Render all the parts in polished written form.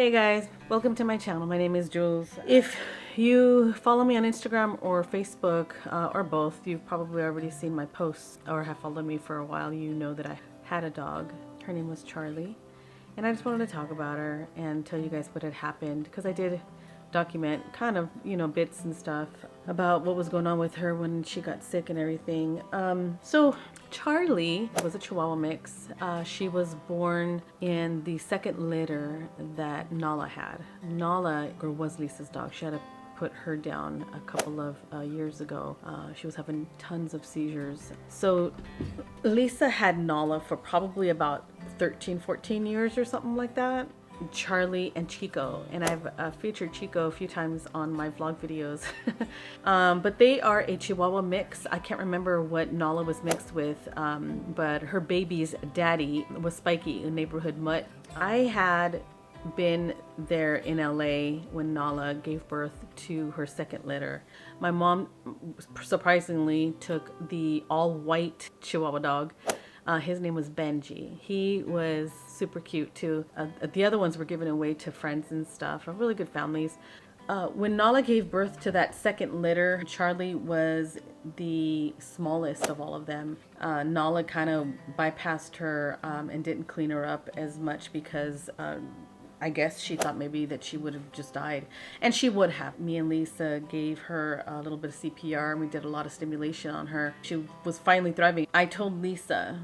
Hey guys, welcome to my channel. My name is Jules. If you follow me on Instagram or Facebook or both, you've probably already seen my posts or have followed me for a while. You know that I had a dog. Her name was Charlie, and I just wanted to talk about her and tell you guys what had happened, because I did document kind of, bits and stuff about what was going on with her when she got sick and everything. So Charlie was a Chihuahua mix. She was born in the second litter that Nala had. Nala was Lisa's dog. She had to put her down a couple of years ago. She was having tons of seizures. So Lisa had Nala for probably about 13-14 years or something like that. Charlie and Chico, and I've featured Chico a few times on my vlog videos. But they are a Chihuahua mix. I can't remember what Nala was mixed with, but her baby's daddy was Spiky, a neighborhood mutt. I had been there in LA when Nala gave birth to her second litter. My mom surprisingly took the all-white Chihuahua dog. His name was Benji. He was super cute too. The other ones were given away to friends and stuff, really good families. When Nala gave birth to that second litter, Charlie was the smallest of all of them. Nala kind of bypassed her and didn't clean her up as much because I guess she thought maybe that she would have just died. And she would have. Me and Lisa gave her a little bit of CPR and we did a lot of stimulation on her. She was finally thriving. I told Lisa,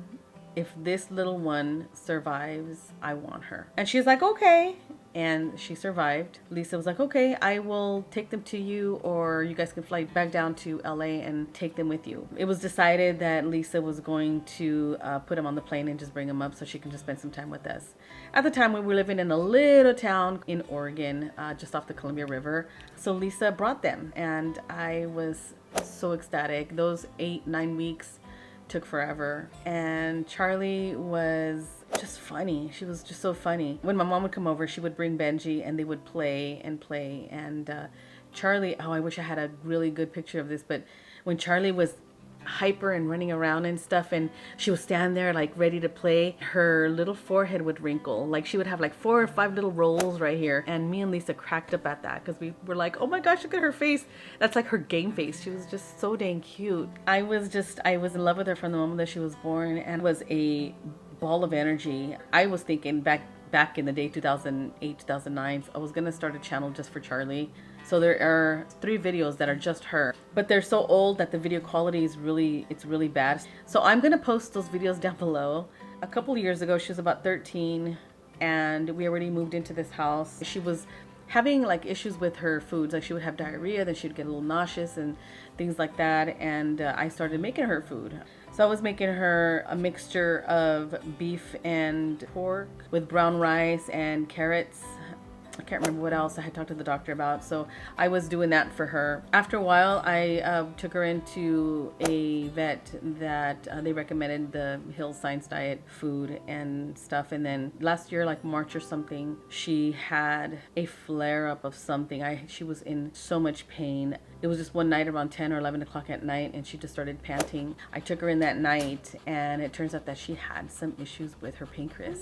if this little one survives, I want her. And she's like, okay. And she survived. Lisa was like, okay, I will take them to you, or you guys can fly back down to LA and take them with you. It was decided that Lisa was going to put him on the plane and just bring him up so she can just spend some time with us. At the time, we were living in a little town in Oregon, just off the Columbia River. So Lisa brought them, and I was so ecstatic. Those 8-9 weeks took forever, and Charlie was just funny. She was just so funny. When my mom would come over, she would bring Benji and they would play and play, and Charlie, oh, I wish I had a really good picture of this, but when Charlie was hyper and running around and stuff, and she would stand there like ready to play, her little forehead would wrinkle. Like she would have like 4 or 5 little rolls right here, and me and Lisa cracked up at that because we were like, oh my gosh, look at her face. That's like her game face. She was just so dang cute. I was in love with her from the moment that she was born, and was a ball of energy. I was thinking back in the day, 2008, 2009, I was gonna start a channel just for Charlie. So there are 3 videos that are just her, but they're so old that the video quality is really bad. So I'm gonna post those videos down below. A couple of years ago, she was about 13, and we already moved into this house. She was having like issues with her foods. Like she would have diarrhea, then she'd get a little nauseous and things like that. And I started making her food. So I was making her a mixture of beef and pork with brown rice and carrots. I can't remember what else I had talked to the doctor about. So I was doing that for her. After a while, I took her into a vet that they recommended the Hill Science Diet food and stuff. And then last year, like March or something, she had a flare-up of something. She was in so much pain. It was just one night around 10 or 11 o'clock at night, and she just started panting. I took her in that night, and it turns out that she had some issues with her pancreas.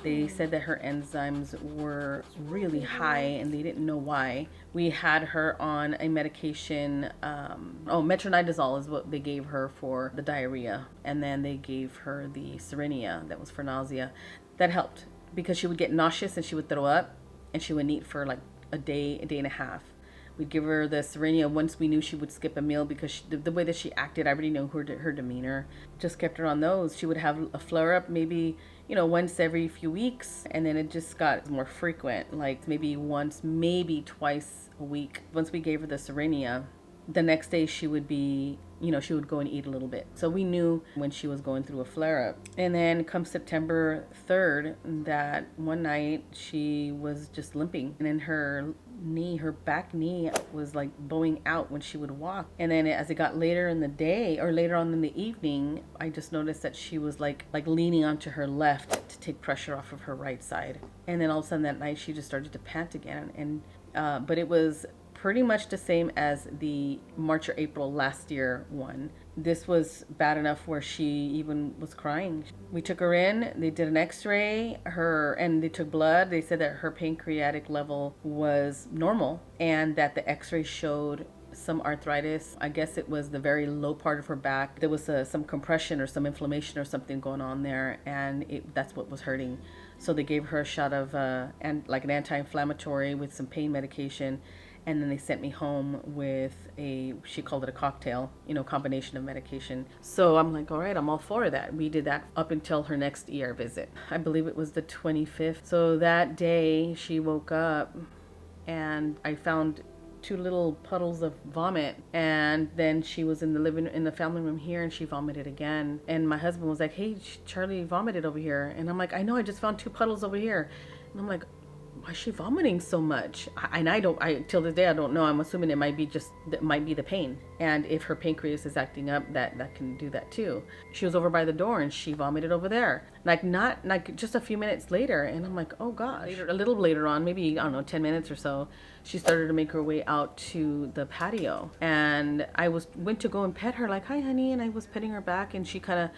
They said that her enzymes were really high, and they didn't know why. We had her on a medication, metronidazole is what they gave her for the diarrhea. And then they gave her the Serenia that was for nausea. That helped because she would get nauseous and she would throw up, and she would eat for like a day and a half. We'd give her the Serenia once we knew she would skip a meal, because the way that she acted, I already know her demeanor. Just kept her on those. She would have a flare-up maybe, once every few weeks, and then it just got more frequent, like maybe once, maybe twice a week. Once we gave her the Serenia, the next day she would be, she would go and eat a little bit. So we knew when she was going through a flare-up. And then come September 3rd, that one night she was just limping, and then her back knee was like bowing out when she would walk. And then as it got later in the day, or later on in the evening, I just noticed that she was like leaning onto her left to take pressure off of her right side. And then all of a sudden that night she just started to pant again. And but it was pretty much the same as the March or April last year one. this was bad enough where she even was crying. We took her in, they did an x-ray, and they took blood. They said that her pancreatic level was normal and that the x-ray showed some arthritis. I guess it was the very low part of her back. There was some compression or some inflammation or something going on there, and that's what was hurting. So they gave her a shot of an anti-inflammatory with some pain medication, and then they sent me home with she called it a cocktail, combination of medication. So I'm like, all right, I'm all for that. We did that up until her next ER visit. I believe it was the 25th. So that day she woke up and I found 2 little puddles of vomit, and then she was in the family room here, and she vomited again. And my husband was like, hey, Charlie vomited over here. And I'm like, I know, I just found 2 puddles over here. And I'm like, why is she vomiting so much? Till this day I don't know. I'm assuming it might be the pain, and if her pancreas is acting up, that can do that too. She was over by the door and she vomited over there, not just a few minutes later. And I'm like, oh gosh. A little later on, maybe, I don't know, 10 minutes or so, she started to make her way out to the patio, and I went to go and pet her, like, hi honey, and I was petting her back, and she kind of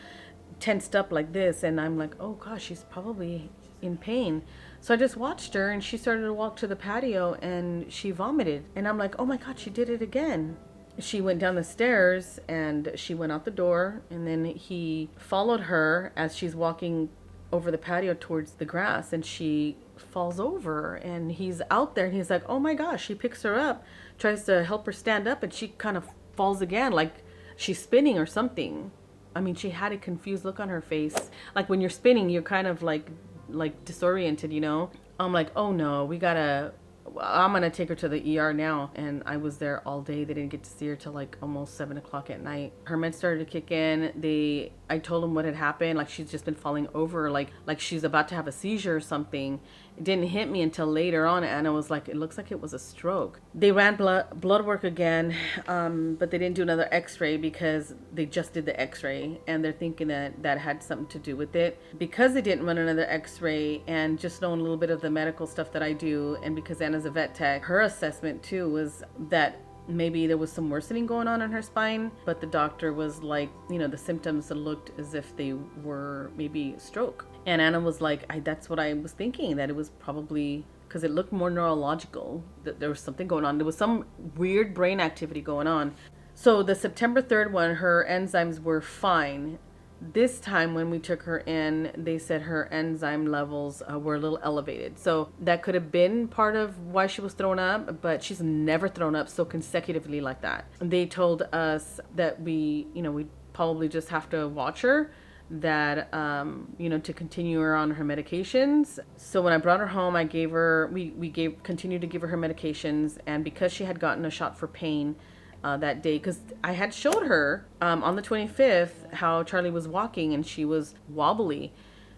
tensed up like this, and I'm like, oh gosh, she's probably in pain. So I just watched her, and she started to walk to the patio and she vomited. And I'm like, oh my God, she did it again. She went down the stairs and she went out the door, and then he followed her as she's walking over the patio towards the grass, and she falls over, and he's out there and he's like, oh my gosh. He picks her up, tries to help her stand up, and she kind of falls again, like she's spinning or something. I mean, she had a confused look on her face. Like when you're spinning, you're kind of like disoriented, I'm like, oh no, I'm gonna take her to the ER now. And I was there all day. They didn't get to see her till like almost 7 o'clock at night. Her meds started to kick in. I told them what had happened, like she's just been falling over, like she's about to have a seizure or something. It didn't hit me until later on, and I was like, it looks like it was a stroke. They ran blood work again, but they didn't do another x-ray because they just did the x-ray, and they're thinking that had something to do with it. Because they didn't run another x-ray, and just knowing a little bit of the medical stuff that I do, and because Anna's a vet tech, her assessment too was that maybe there was some worsening going on in her spine, but the doctor was like, the symptoms looked as if they were maybe stroke. And Anna was like, that's what I was thinking, that it was probably because it looked more neurological, that there was something going on. There was some weird brain activity going on. So the September 3rd one, her enzymes were fine. This time when we took her in, they said her enzyme levels were a little elevated. So that could have been part of why she was thrown up, but she's never thrown up so consecutively like that. They told us that we probably just have to watch her, that to continue her on her medications. So when I brought her home, I gave her continued to give her medications, and because she had gotten a shot for pain that day, because I had showed her on the 25th how Charlie was walking, and she was wobbly.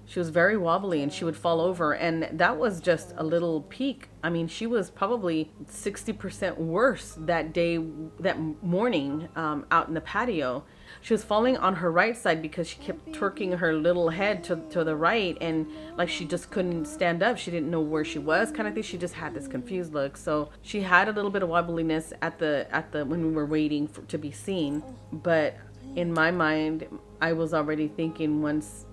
She was very wobbly, and she would fall over, and that was just a little peak. I mean, she was probably 60% worse that morning out in the patio. She was falling on her right side because she kept twerking her little head to the right, and like she just couldn't stand up. She didn't know where she was, kind of thing. She just had this confused look. So she had a little bit of wobbliness at the when we were waiting to be seen. But in my mind, I was already thinking once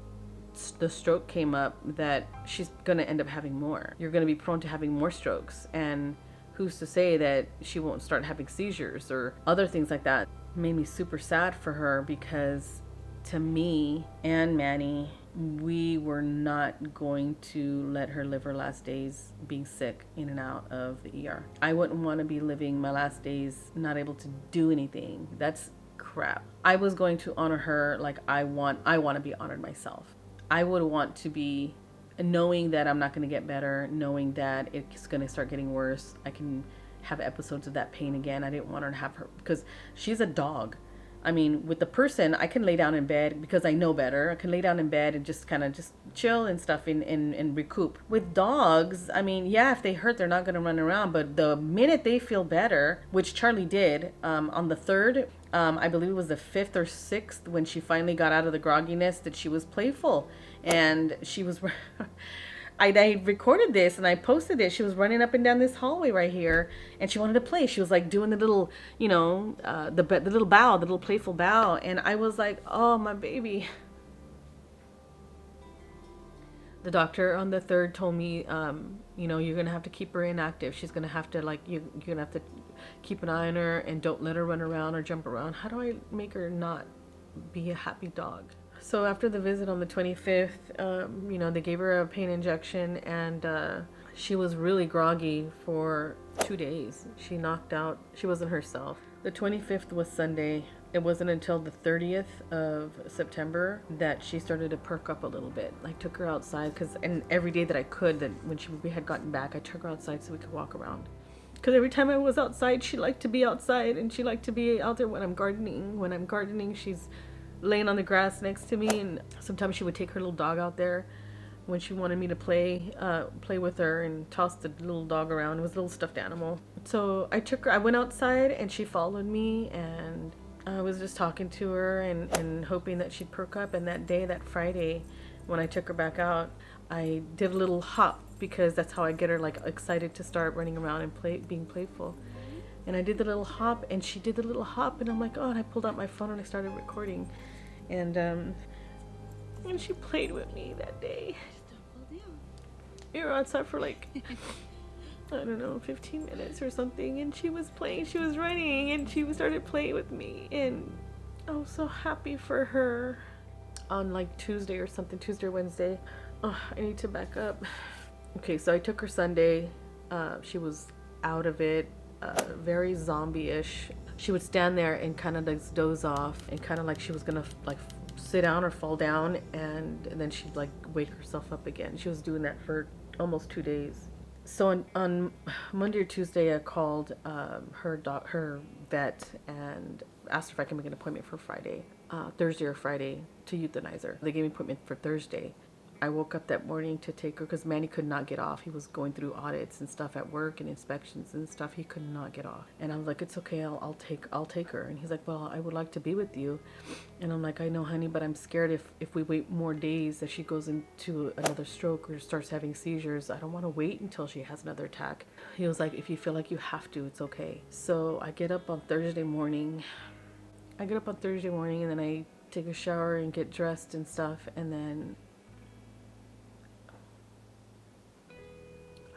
the stroke came up that she's going to end up having more. You're going to be prone to having more strokes, and who's to say that she won't start having seizures or other things like that. It made me super sad for her, because to me and Manny, we were not going to let her live her last days being sick in and out of the ER. I wouldn't want to be living my last days not able to do anything. That's crap. I was going to honor her like I want to be honored myself. I would want to be knowing that I'm not going to get better, knowing that it's going to start getting worse. I can have episodes of that pain again. I didn't want her to have her, because she's a dog. I mean, with the person, I can lay down in bed because I know better. I can lay down in bed and just kind of just chill and stuff and recoup. With dogs, I mean, yeah, if they hurt, they're not going to run around. But the minute they feel better, which Charlie did on the 3rd, I believe it was the 5th or 6th, when she finally got out of the grogginess, that she was playful. And she was... I recorded this and I posted it. She was running up and down this hallway right here, and she wanted to play. She was like doing the little, you know, the little bow, the little playful bow, and I was like, oh, my baby. The doctor on the 3rd told me, you know, you're gonna have to keep her inactive. She's gonna have to, like, you're gonna have to keep an eye on her and don't let her run around or jump around. How do I make her not be a happy dog? So after the visit on the 25th, you know, they gave her a pain injection, and she was really groggy for 2 days. She knocked out. She wasn't herself. The 25th was Sunday. It wasn't until the 30th of September that she started to perk up a little bit. I took her outside and every day that I could, that when we had gotten back, I took her outside so we could walk around. Because every time I was outside, she liked to be outside, and she liked to be out there when I'm gardening. When I'm gardening, she's laying on the grass next to me, and sometimes she would take her little dog out there when she wanted me to play with her and toss the little dog around. It was a little stuffed animal. So I went outside, and she followed me, and I was just talking to her and hoping that she'd perk up. And that day, that Friday, when I took her back out, I did a little hop, because that's how I get her like excited to start running around and being playful. And I did the little hop, and she did the little hop, and I'm like, oh, and I pulled out my phone and I started recording. And she played with me that day. We were outside for like, I don't know, 15 minutes or something, and she was playing, she was running, and she started playing with me, and I was so happy for her. On like Tuesday or something, Tuesday or Wednesday, oh, I need to back up. Okay, so I took her Sunday. She was out of it, very zombie-ish. She would stand there and kind of like doze off, and kind of like she was gonna like sit down or fall down, and then she'd like wake herself up again. She was doing that for almost 2 days. So on Monday or Tuesday, I called her vet and asked her if I can make an appointment for Friday, Thursday or Friday, to euthanize her. They gave me an appointment for Thursday. I woke up that morning to take her because Manny could not get off. He was going through audits and stuff at work and inspections and stuff. He could not get off. And I was like, it's okay, I'll take her. And he's like, well, I would like to be with you. And I'm like, I know, honey, but I'm scared if we wait more days that she goes into another stroke or starts having seizures. I don't want to wait until she has another attack. He was like, if you feel like you have to, it's okay. So I get up on Thursday morning. And then I take a shower and get dressed and stuff. And then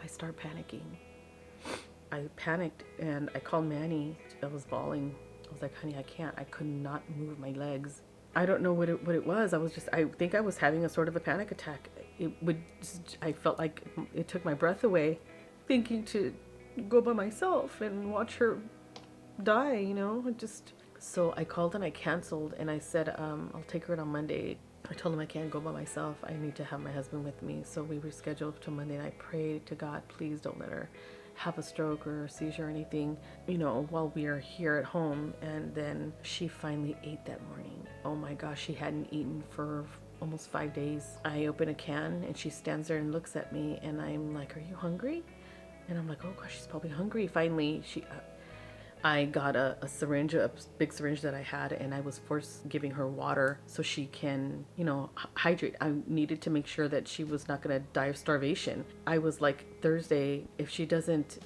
I start panicking. I panicked and I called Manny. I was bawling. I was like, honey, I could not move my legs. I don't know what it was. I think I was having a sort of a panic attack. I felt like it took my breath away, thinking to go by myself and watch her die, you know, so I called and I canceled, and I said, I'll take her in on Monday. I told him I can't go by myself. I need to have my husband with me. So we rescheduled to Monday, and I prayed to God, please don't let her have a stroke or a seizure or anything, you know, while we are here at home. And then she finally ate that morning. Oh my gosh, she hadn't eaten for almost 5 days. I open a can and she stands there and looks at me, and I'm like, are you hungry? And I'm like, oh gosh, she's probably hungry. Finally, I got a syringe, a big syringe that I had, and I was forced giving her water so she can, you know, hydrate. I needed to make sure that she was not going to die of starvation. I was like, Thursday, if she doesn't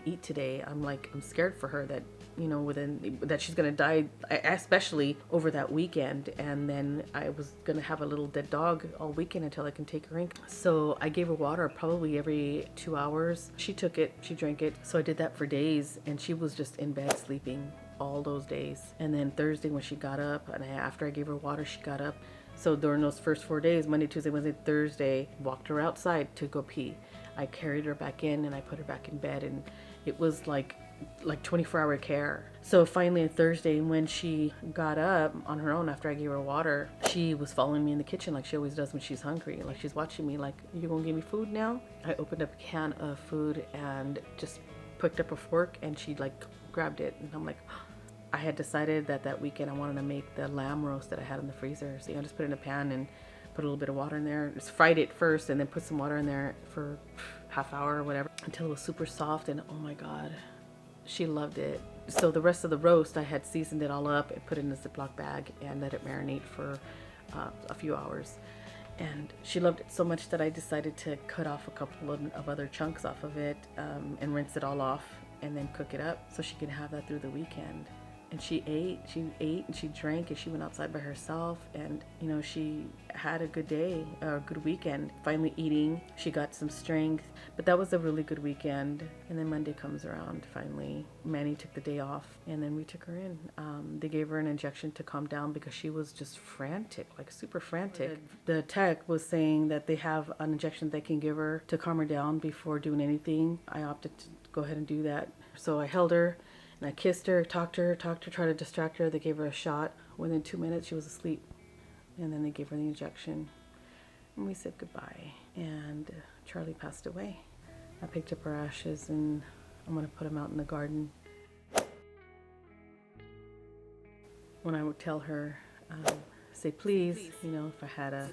eat today, I'm scared for her that, you know, that she's going to die, especially over that weekend. And then I was going to have a little dead dog all weekend until I can take her in. So I gave her water probably every 2 hours. She took it, she drank it. So I did that for days, and she was just in bed sleeping all those days. And then Thursday when she got up, and after I gave her water, she got up. So during those first 4 days, Monday, Tuesday, Wednesday, Thursday, walked her outside to go pee. I carried her back in and I put her back in bed, and it was like 24-hour care. So finally on Thursday, when she got up on her own after I gave her water, she was following me in the kitchen like she always does when she's hungry. Like she's watching me like, you gonna give me food now? I opened up a can of food and just picked up a fork, and she like grabbed it, and I'm like, I had decided that weekend I wanted to make the lamb roast that I had in the freezer. So I just put it in a pan and put a little bit of water in there. Just fried it first and then put some water in there for half hour or whatever until it was super soft, and oh my God, she loved it. So the rest of the roast, I had seasoned it all up and put it in a Ziploc bag and let it marinate for a few hours. And she loved it so much that I decided to cut off a couple of other chunks off of it and rinse it all off and then cook it up so she could have that through the weekend. And she ate and she drank and she went outside by herself, and you know, she had a good day, a good weekend. Finally eating, she got some strength, but that was a really good weekend. And then Monday comes around, finally Manny took the day off, and then we took her in. They gave her an injection to calm down because she was just frantic, like super frantic. The tech was saying that they have an injection they can give her to calm her down before doing anything. I opted to go ahead and do that, so I held her and I kissed her, talked to her, tried to distract her. They gave her a shot. Within 2 minutes, she was asleep. And then they gave her the injection. And we said goodbye. And Charlie passed away. I picked up her ashes and I'm going to put them out in the garden. When I would tell her, say please, you know, if I had a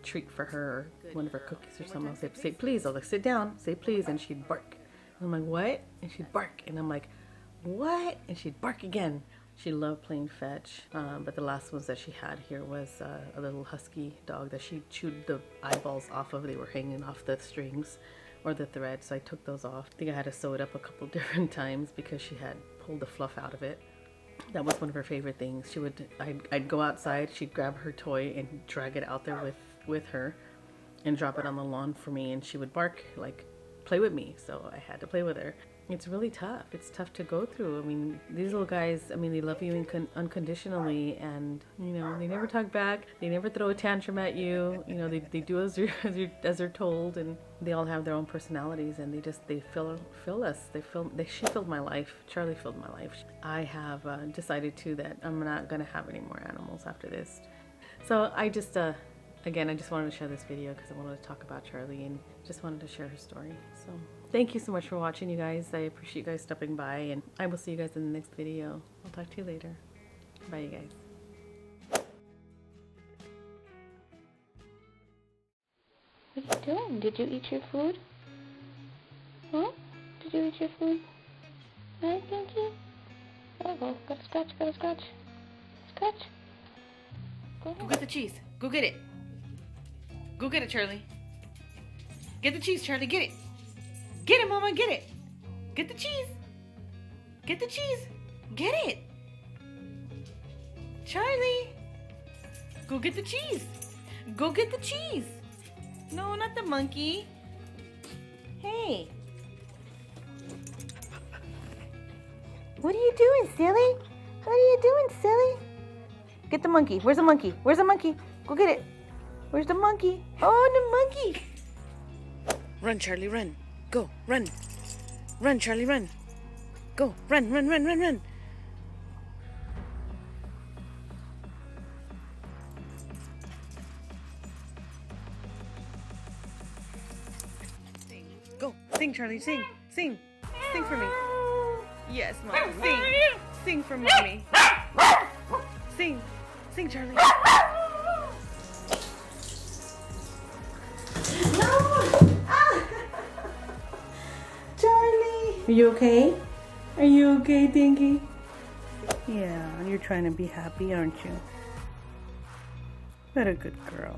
treat for her, or one of her cookies or something, I'll say please. I'll like, sit down, say please, and she'd bark. And I'm like, what? And she'd bark. And I'm like, what? And she'd bark again. She loved playing fetch, but the last ones that she had here was a little husky dog that she chewed the eyeballs off of. They were hanging off the strings or the thread, so I took those off. I think I had to sew it up a couple different times because she had pulled the fluff out of it. That was one of her favorite things. I'd go outside, she'd grab her toy and drag it out there with her and drop it on the lawn for me, and she would bark, like, play with me, so I had to play with her. It's really tough. It's tough to go through. I mean, these little guys, I mean, they love you unconditionally, and, you know, they never talk back. They never throw a tantrum at you. You know, they do as they're told, and they all have their own personalities, and they fill us. She filled my life. Charlie filled my life. I have decided, too, that I'm not going to have any more animals after this. So I just, again, I just wanted to share this video because I wanted to talk about Charlie and just wanted to share her story. So thank you so much for watching, you guys. I appreciate you guys stopping by, and I will see you guys in the next video. I'll talk to you later. Bye, you guys. What are you doing? Did you eat your food? Huh? Did you eat your food? No, thank you. Uh-oh, gotta scratch. Scratch. Go ahead. Go get the cheese. Go get it. Go get it, Charlie. Get the cheese, Charlie. Get it. Get it, Mama. Get it. Get the cheese. Get the cheese. Get it. Charlie. Go get the cheese. Go get the cheese. No, not the monkey. Hey. What are you doing, silly? What are you doing, silly? Get the monkey. Where's the monkey? Where's the monkey? Go get it. Where's the monkey? Oh, the monkey. Run, Charlie, run. Go, run. Run, Charlie, run. Go, run. Go, sing, Charlie, sing. Sing for me. Yes, Mommy, sing. Sing for Mommy. Sing, Charlie. Charlie! Are you okay? Are you okay, Dinky? Yeah, you're trying to be happy, aren't you? What a good girl.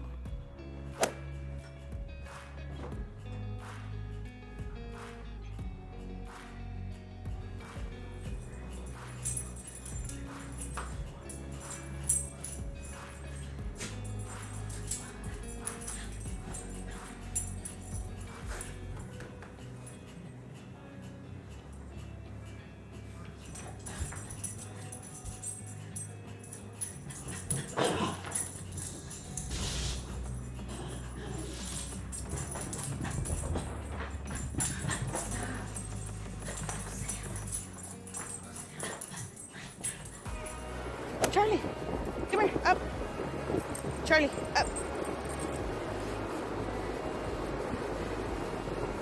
Charlie, come here, up. Charlie, up.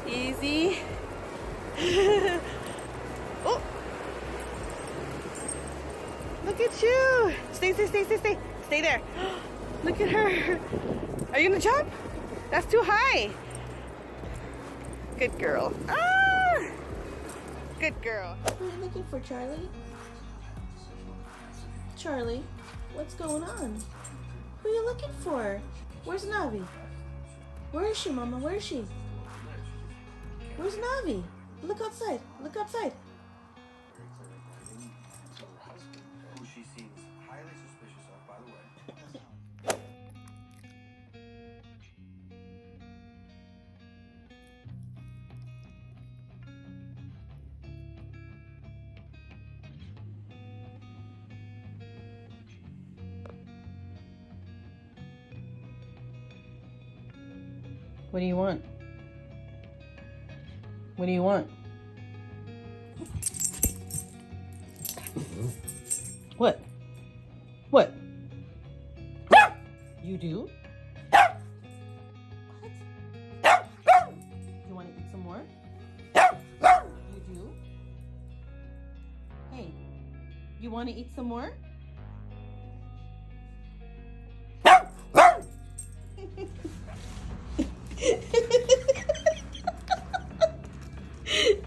Easy. Oh. Look at you. Stay. Stay there. Look at her. Are you gonna jump? That's too high. Good girl. Ah! Good girl. What are you looking for, Charlie? Charlie, what's going on? Who are you looking for? Where's Navi? Where is she, Mama? Where is she? Where's Navi? Look outside. Look outside. Who she seems highly suspicious of, by the way. What do you want? What do you want? What? What? You do? What? You want to eat some more? You do? Hey, you want to eat some more?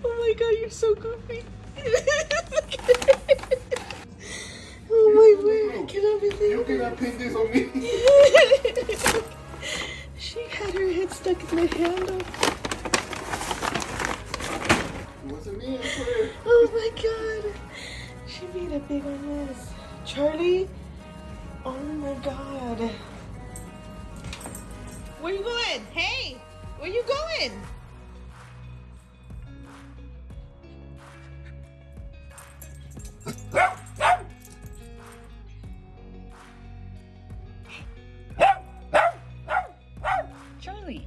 Oh my god, you're so goofy. Oh my word, I cannot believe You cannot pin this on me. She had her head stuck in the handle. It wasn't me, I swear. Oh my god. She made a big old mess. Charlie? Oh my god. Where you going? Hey! Where you going? Charlie.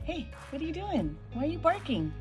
Hey, what are you doing? Why are you barking?